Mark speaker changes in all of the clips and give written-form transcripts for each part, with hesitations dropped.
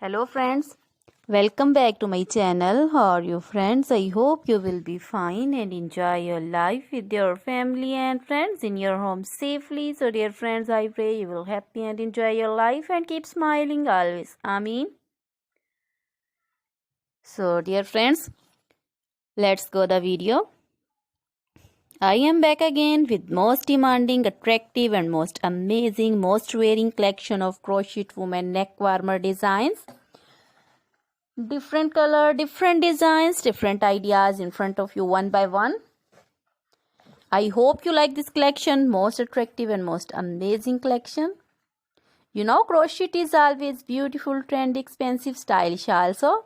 Speaker 1: Hello friends, welcome back to my channel. How are you friends? I hope you will be fine and enjoy your life with your family and friends in your home safely. So dear friends, I pray you will happy and enjoy your life and keep smiling always. Amen. So dear friends, let's go the video. I am back again with most demanding, attractive and most amazing, most wearing collection of crochet women neck warmer designs. Different color, different designs, different ideas in front of you one by one. I hope you like this collection, most attractive and most amazing collection. You know, crochet is always beautiful, trendy, expensive, stylish also.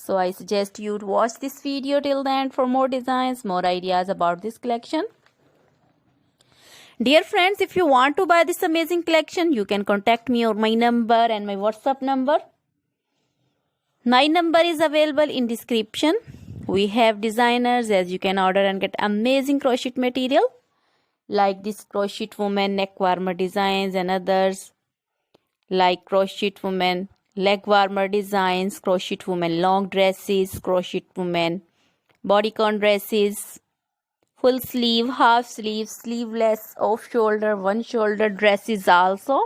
Speaker 1: So I suggest you to watch this video till the end for more designs, more ideas about this collection. Dear friends, if you want to buy this amazing collection, you can contact me or my number and my WhatsApp number. My number is available in description. We have designers as you can order and get amazing crochet material like this crochet woman neck warmer designs and others like crochet woman leg warmer designs, crochet woman long dresses, crochet woman bodycon dresses, full sleeve, half sleeve, sleeveless, off shoulder, one shoulder dresses also.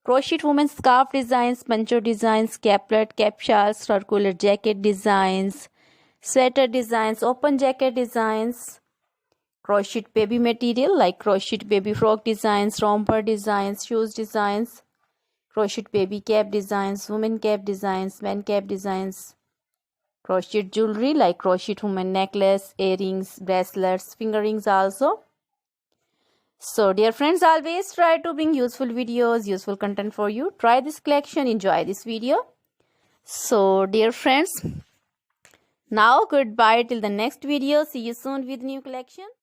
Speaker 1: Crochet woman scarf designs, poncho designs, caplet, cap shawls, circular jacket designs, sweater designs, open jacket designs, crochet baby material like crochet baby frock designs, romper designs, shoes designs, crochet baby cap designs, woman cap designs, man cap designs, crochet jewelry like crochet woman necklace, earrings, bracelets, finger rings also. So dear friends, always try to bring useful videos, useful content for you. Try this collection, enjoy this video. So dear friends, now goodbye till the next video. See you soon with new collection.